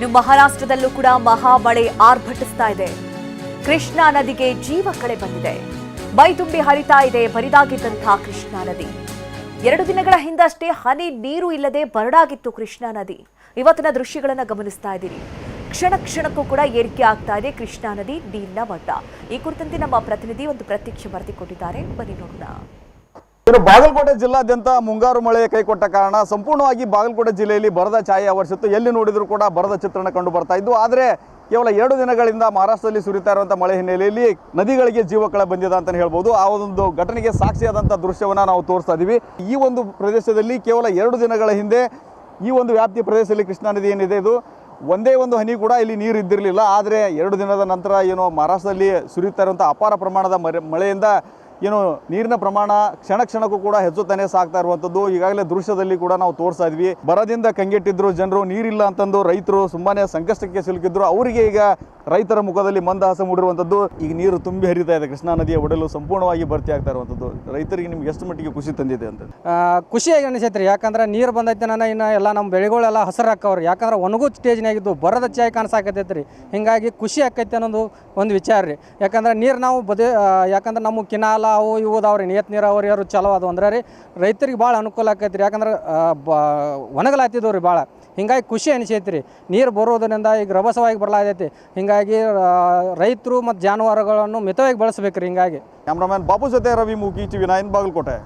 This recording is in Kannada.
ಇನ್ನು ಮಹಾರಾಷ್ಟ್ರದಲ್ಲೂ ಕೂಡ ಮಹಾಮಳೆ ಆರ್ಭಟಿಸ್ತಾ ಇದೆ. ಕೃಷ್ಣಾ ನದಿಗೆ ಜೀವ ಕಳೆ ಬಂದಿದೆ. ಮೈದುಂಬಿ ಹರಿತಾ ಇದೆ ಬರಿದಾಗಿದ್ದಂತಹ ಕೃಷ್ಣಾ ನದಿ. 2 ದಿನಗಳ ಹಿಂದಷ್ಟೇ ಹನಿ ನೀರು ಇಲ್ಲದೆ ಬರಡಾಗಿತ್ತು ಕೃಷ್ಣಾ ನದಿ. ಇವತ್ತಿನ ದೃಶ್ಯಗಳನ್ನು ಗಮನಿಸ್ತಾ ಇದ್ದೀರಿ. ಕ್ಷಣ ಕ್ಷಣಕ್ಕೂ ಕೂಡ ಏರಿಕೆ ಆಗ್ತಾ ಇದೆ ಕೃಷ್ಣಾ ನದಿ ನೀರಿನ ಮಟ್ಟ. ಈ ಕುರಿತಂತೆ ನಮ್ಮ ಪ್ರತಿನಿಧಿ ಒಂದು ಪ್ರತ್ಯಕ್ಷ ವರದಿ ಕೊಟ್ಟಿದ್ದಾರೆ, ಬನ್ನಿ ನೋಡೋಣ. ಬಾಗಲಕೋಟೆ ಜಿಲ್ಲಾದ್ಯಂತ ಮುಂಗಾರು ಮಳೆ ಕೈಕೊಟ್ಟ ಕಾರಣ ಸಂಪೂರ್ಣವಾಗಿ ಬಾಗಲಕೋಟೆ ಜಿಲ್ಲೆಯಲ್ಲಿ ಬರದ ಛಾಯೆ ಆವರಿಸಿತ್ತು. ಎಲ್ಲಿ ನೋಡಿದರೂ ಕೂಡ ಬರದ ಚಿತ್ರಣ ಕಂಡು ಬರ್ತಾ ಇದ್ದು. ಆದರೆ ಕೇವಲ 2 ದಿನಗಳಿಂದ ಮಹಾರಾಷ್ಟ್ರದಲ್ಲಿ ಸುರಿತಾ ಇರುವಂಥ ಮಳೆ ಹಿನ್ನೆಲೆಯಲ್ಲಿ ನದಿಗಳಿಗೆ ಜೀವಕಳೆ ಬಂದಿದೆ ಅಂತಲೇ ಹೇಳ್ಬೋದು. ಆ ಒಂದು ಘಟನೆಗೆ ಸಾಕ್ಷಿಯಾದಂಥ ದೃಶ್ಯವನ್ನು ನಾವು ತೋರಿಸ್ತಾ ಇದ್ದೀವಿ. ಈ ಒಂದು ಪ್ರದೇಶದಲ್ಲಿ ಕೇವಲ 2 ದಿನಗಳ ಹಿಂದೆ ಈ ಒಂದು ವ್ಯಾಪ್ತಿಯ ಪ್ರದೇಶದಲ್ಲಿ ಕೃಷ್ಣಾ ನದಿ ಏನಿದೆ, ಇದು ಒಂದೇ ಒಂದು ಹನಿ ಕೂಡ ಇಲ್ಲಿ ನೀರು ಇದ್ದಿರಲಿಲ್ಲ. ಆದರೆ 2 ದಿನದ ನಂತರ ಏನೋ ಮಹಾರಾಷ್ಟ್ರದಲ್ಲಿ ಸುರಿತಾ ಇರುವಂಥ ಅಪಾರ ಪ್ರಮಾಣದ ಮಳೆಯಿಂದ ಏನು ನೀರಿನ ಪ್ರಮಾಣ ಕ್ಷಣ ಕ್ಷಣಕ್ಕೂ ಕೂಡ ಹೆಚ್ಚುತ್ತಾನೆ ಸಾಗ್ತಾ ಇರುವಂಥದ್ದು ಈಗಾಗಲೇ ದೃಶ್ಯದಲ್ಲಿ ಕೂಡ ನಾವು ತೋರಿಸ್ತಾ ಇದ್ವಿ. ಬರದಿಂದ ಕಂಗೆಟ್ಟಿದ್ರು ಜನರು, ನೀರಿಲ್ಲ ಅಂತಂದು ರೈತರು ತುಂಬಾನೇ ಸಂಕಷ್ಟಕ್ಕೆ ಸಿಲುಕಿದ್ರು. ಅವರಿಗೆ ಈಗ ರೈತರ ಮುಖದಲ್ಲಿ ಮಂದಹಾಸ ಮೂಡಿರುವಂಥದ್ದು. ಈಗ ನೀರು ತುಂಬಿ ಹರಿತಾ ಇದೆ, ಕೃಷ್ಣಾ ನದಿಯ ಒಡಲು ಸಂಪೂರ್ಣವಾಗಿ ಭರ್ತಿ ಆಗ್ತಾ ಇರುವಂಥದ್ದು. ರೈತರಿಗೆ ನಿಮ್ಗೆ ಎಷ್ಟು ಮಟ್ಟಿಗೆ ಖುಷಿ ತಂದಿದೆ ಅಂತ? ಖುಷಿಯಾಗಿ ಅನಿಸೈತ್ರಿ. ಯಾಕಂದ್ರೆ ನೀರು ಬಂದೈತೆ ಇನ್ನು ಎಲ್ಲ ನಮ್ಮ ಬೆಳೆಗಳೆಲ್ಲ ಹಸಿರು ಹಾಕವ್ರಿ. ಯಾಕಂದ್ರೆ ಒಣಗೂ ಸ್ಟೇಜ್ನಾಗಿದ್ದು ಬರದ ಚಾಯ್ ಕಾಣಿಸಾಕತೈತ್ರಿ. ಹಿಂಗಾಗಿ ಖುಷಿ ಆಕೈತೆ ಅನ್ನೋದು ಒಂದು ವಿಚಾರ ರೀ. ಯಾಕಂದ್ರೆ ನೀರು ನಾವು ಯಾಕಂದ್ರೆ ನಮ್ಮ ಕಿನಾಲ ಅವು ಇವು ಅದಾವ್ರಿ, ನಿಯತ್ ನೀರಾವರಿ ಅವರು ಚಲೋ ಅದು ಅಂದ್ರೆ ರೀ ರೈತರಿಗೆ ಭಾಳ ಅನುಕೂಲ ಆಕೈತ್ರಿ. ಯಾಕಂದ್ರೆ ಒಣಗಲಾತಿದ್ದವು ರೀ ಭಾಳ. ಹಿಂಗಾಗಿ ಖುಷಿ ಅನಿಸೈತ್ರಿ. ನೀರು ಬರೋದರಿಂದ ಈಗ ರಭಸವಾಗಿ ಬರಲಾಗೈತಿ. ಹಿಂಗಾಗಿ ರೈತರು ಮತ್ತು ಜಾನುವಾರುಗಳನ್ನು ಮಿತವಾಗಿ ಬಳಸಬೇಕ್ರಿ. ಹಿಂಗಾಗಿ ಕ್ಯಾಮ್ರಾಮನ್ ಬಾಬು ಜೊತೆ ರವಿ ಮೂಕಿ, ಟಿವಿ 9 ಬಾಗಲಕೋಟೆ.